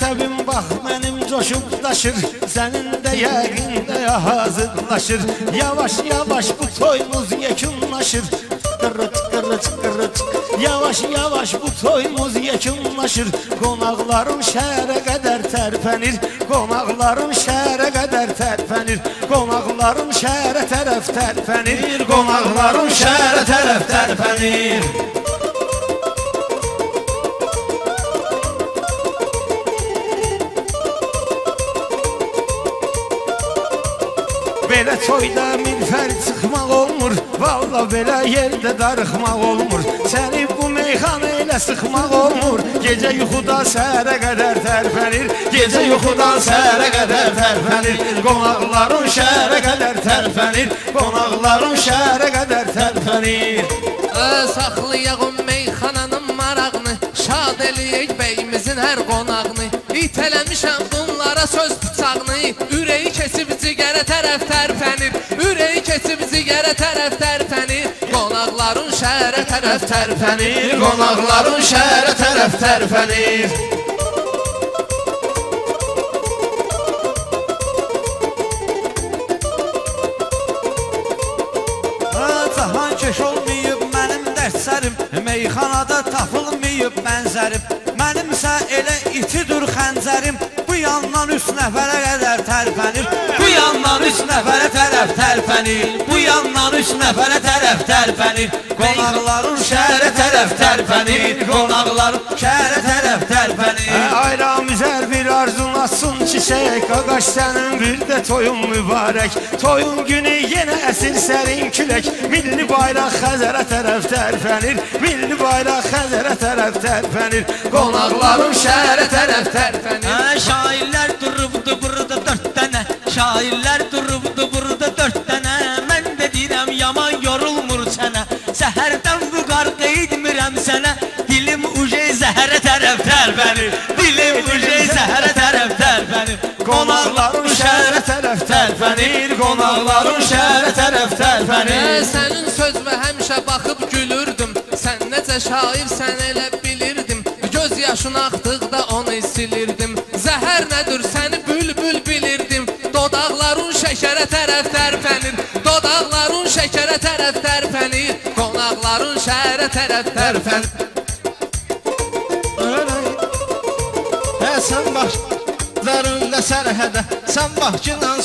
Təbim bax mənim coşub daşır, sənin də yəqində hazırlaşır. Yavaş yavaş bu toyumuz yekunlaşır. Yavaş yavaş bu toyumuz yekunlaşır. Qonaqlarım şəhərə qədər tərpənir, qonaqlarım şəhərə qədər tərpənir, qonaqlarım şəhərə tərəf tərpənir, qonaqlarım şəhərə tərəf tərpənir. Belə toyda minfər çıxmaq olmur, valla belə yerdə darıxmaq olmur. Səni bu meyxana ilə sıxmaq olmur. Gecə yuxudan səhərə qədər tərpənir, gecə yuxudan səhərə qədər tərpənir, qonaqların şəhərə qədər tərpənir, qonaqların şəhərə qədər tərpənir. Saxlayaq meyxananın marağını, şad eləyək bəyimizin hər qonağını. İtələmişəm bunlara söz bıçağını, ürəyi keçib cigərə tərəf tərpənir, ürəyi keçib cigərə tərəf tərpənir, qonaqların şəhərə tərəf tərpənir, qonaqların şəhərə tərəf tərpənir. Cahan keş olmayıb mənim dərsərim, meyxanada tapılmayıb mənzərim. Mənimsə elə itidir xəncərim, bu yandan 3 nəfərə qədər tərpənir, bu yandan 3 nəfərə tərəf tərpənir, bu yandan 3 nəfərə tərəf tərpənir, qonaqların şəhərə tərəf tərpənir, qonaqların şəhərə tərəf tərpənir. Ayram üzər bir arzulasın çiçək, qaqaş sənin bir də toyun mübarək. Toyun günü yenə əsir sərin külək, milli bayraq Xəzərə tərəf tərpənir, milli bayraq Xəzərə tərəf tərpənir, qonaqların şəhərə tərəf tərpənir. Şairlər durubdu burada 4 dənə, şairlər durubdu burada 4 dənə. Mən də deyirəm yaman yorulmur sənə, səhərdən bu qarqı etmirəm sənə. Dilim uje zəhərə tərəf tərpənir, dilim uje zəhərə tərəf tərpənir, qonaqların şəhərə tərəf tərpənir, qonaqların şəhərə tərəf tərpənir. Sənin sözümə həmişə baxıb gülürdüm, sən necə şairsən elə bilirdim, göz yaşın axdıqda onu silirdim. Zəhər nədir səni bülbül bilirdim, dodaqların şəkərə tərəf tərpənir, dodaqların şəkərə tərəf tərpənir, qonaqların şəhərə tərəf tərpənir. Sən baxlarında sərhədə, sən baxcılan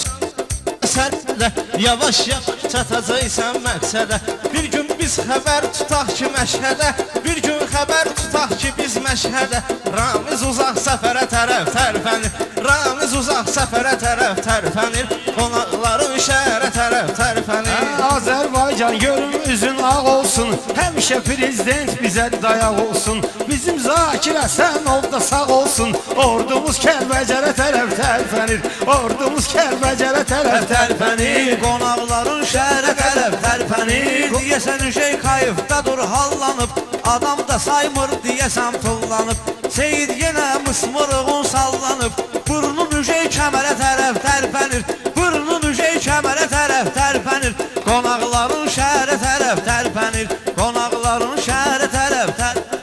sərhədə, yavaş yavaş çatacaqsan məqsədə. Bir gün biz xəbər tutaq ki məşhədə, bir gün xəbər tutaq ki biz məşhədə. Ramiz uzaq səfərə tərəf tərpənir, Ramiz uzaq səfərə tərəf tərpənir, qonaqların şəhərə tərəf tərpənir. Azərbaycan görüm üzün ağ olsun, həmişə prezident bizə dayaq olsun. Bizim Zakir Həsən ol da sağ olsun, ordumuz Kəlbəcərə tərəf tərpənir, ordumuz Kəlbəcərə tərəf tərpənir, qonaqların şəhərə tərəf tərpənir. Deyəsən Şeyxayıfdadır hallanıb, adam da saymır deyəsən tullanıb. Seyid yenə mısmırığın sallanıb, burnun üşey kəmərə tərəf tərpənir, burnun üşey kəmərə tərəf tərpənir, qonaqların şəhərə tərəf tərpənir, qonaqların şəhərə tərəf tərpənir.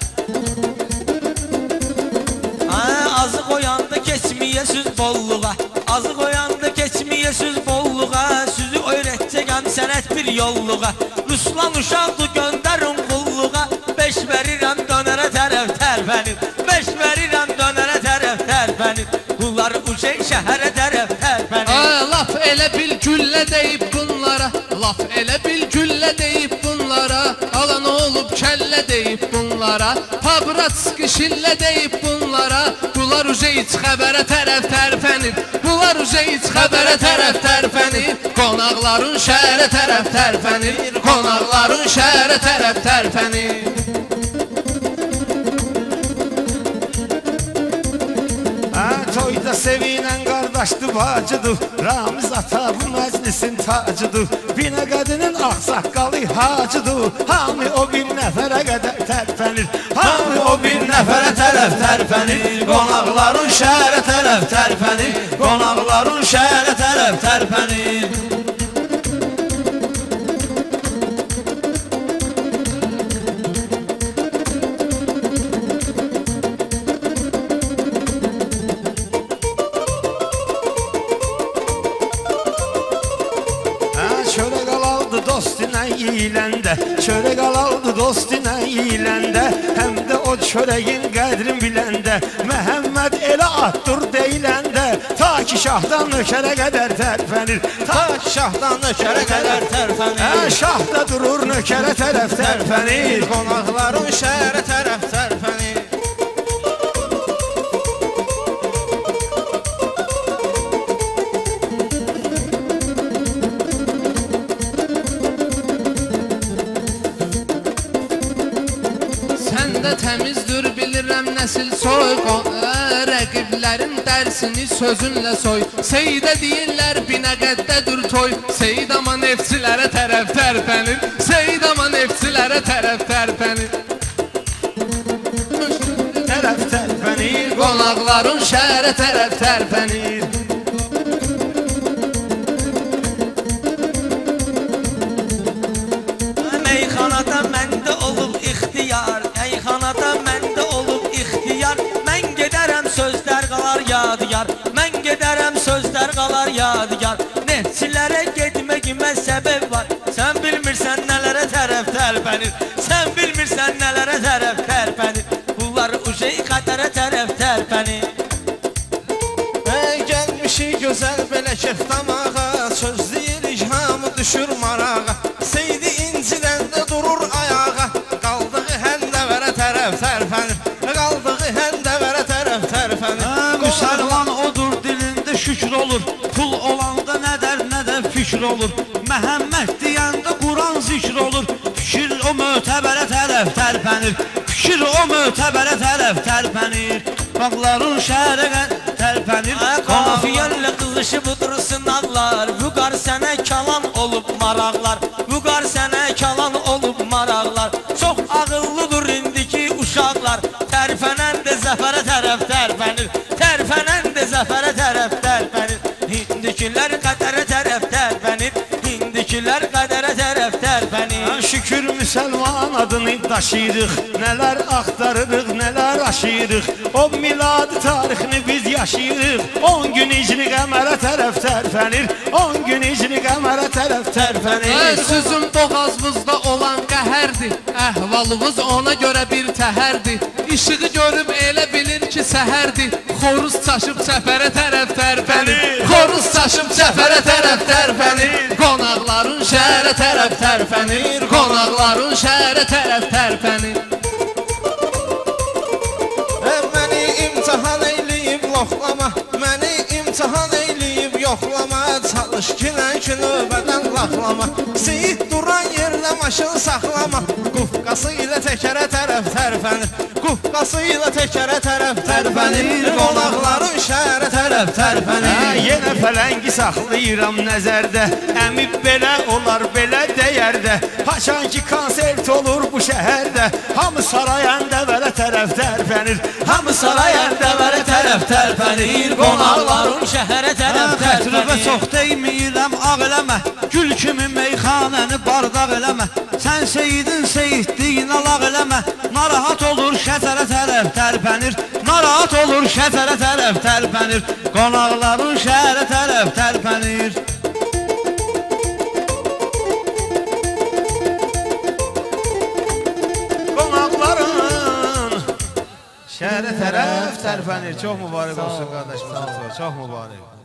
Azı qoyanda keçməyə süz bolluğa, azı qoyanda keçməyə süz bolluğa, süzü öyrətcəkəm sənət bir yolluğa. Ruslan uşaqdı göndərin qulluğa, 5 verirəm dönərə tərəf tərpənir, 5 verirəm dönərə tərəf tərpənir, qullar uşaq şəhərə tərəf tərpənir. Laf elə bil güllə deyib bunlara, laf elə bil güllə deyib bunlara, alan olub kəllə deyib bunlara, pabrat sıqışillə deyib bunlara, bunlar uca iç xəbərə tərəf tərpənir, bunlar uca iç xəbərə tərəf tərpənir, qonaqların şəhərə tərəf tərpənir, qonaqların şəhərə tərəf tərpənir. Toyda sevinən qardaşdı, bacıdır, Ramiz ata bu məclisin tacıdır, Binə qədinin ağsaqqalı hacıdır, hamı o bir nəfərə qədər tərpənir, hamı o bir nəfərə tərəf tərpənir, qonaqların şəhərə tərəf tərpənir, qonaqların şəhərə tərəf tərpənir. deyiləndə çörək alaldı dost ilə yeyiləndə, həm də o çörəyin qədrin biləndə Məhəmməd elə atdır deyiləndə, ta ki şahdan nökərə qədər tərpənir, Ta ki şahdan nökərə qədər tərpənir. Şah da durur nökərə tərəf tərpənir, Qonaqların şəhərə tərəf tərpənir. Səndə təmizdir bilirəm nəsil soy, rəqiblərin dərsini sözünlə soy. Seydə deyirlər binə qəddədir toy, Seyd aman nefçilərə tərəf tərpənir, Seyd aman nefçilərə tərəf tərpənir. tərəf tərpənir, Qonaqların şəhərə tərəf tərpənir. Meyxanada məndə olub ixtiyar, meyxanada məndə olub ixtiyar. Mən gedərəm sözlər qalar yadigar, mən gedərəm sözlər qalar yadigar. Neftçilərə getməyimə səbəb var, sən bilmirsən nələrə tərəf tərpənir, sən bilmirsən nələrə tərəf tərpənir. Bunlar uşey xətərə tərəf tərpənir. Gəlmişik gözəl belə kef damağa, söz deyirik hamı düşür marağa. Seydi inciləndə durur ayağa, qaldığı həndəvərə tərəf tərpənir, qaldığı həndəvərə tərəf tərpənir. Müsəlman odur dilində şükür olur, pul olanda nə dər nə də fikir olur. Məhəmməd deyəndə Quran zikr olur, fikir o mötəbərə tərəf tərpənir, fikir o mötəbərə tərəf tərpənir. Bağların şəhərə tərpənir, Qafiyəllə qızışıb dursun ağlar, Vüqar sənə kalan olub maraqlar, Vüqar sənə kalan olub maraqlar. Çox ağıllıdır indiki uşaqlar, tərpənən də zəfərə tərəf tərpənir, tərpənən də zəfərə tərəf tərpənir. Hindikilər qədərə tərəf tərpənir, hindikilər qədərə tərəf tərpənir. şükür müsəlman adını daşıyırıq, nələr axtarırıq, nələr aşıyırıq. O milad tarixini biz yaşayırıq, 10 gün icri qəmərə tərəf tərpənir, 10 gün icri qəmərə tərəf tərpənir. Sözüm boğazımızda olan qəhərdir, əhvalımız ona görə bir təhərdir. İşığı görüb elə bilir ki səhərdir, xoruz çaşıb səfərə tərəf tərpənir, xoruz çaşıb səfərə tərəf tərpənir. Qonaqların şəhərə tərəf tərpənir, qonaqların şəhərə tərəf tərpənir. Məni imtihan eyləyib loxlama, məni imtihan eyləyib yoxlama. Çalış ki növbədən laxlama, Seyid duran yerdə maşın saxlama. Qufqası ilə təkərə tərəf tərpənir, qufqası ilə təkərə tərəf tərpənir. Qonaqların şəhərə tərəf tərpənir. Yenə fələngi saxlayıram nəzərdə, əmi belə olar belə dəyərdə. Haçan ki konsert olur bu şəhərdə, hamı sarayəndə vərə tərəf tərpənir, Hamı sarayəndə vərə tərəf tərpənir, Qonaqların şəhərə tərəf xətribə tərpənir. çox deyməyirəm ağ eləmə, gül kimi meyxanəni bardaq eləmə. Sən Seyidin seyidliyinə lağ eləmə, narahat olur şətərə tərəf tərpənir, narahat olur şətərə tərəf tərpənir. Qonaqların şəhərə tərəf tərpənir. qonaqların şəhərə tərəf tərpənir. Çox mübarək olsun qardaşım, çox mübarək.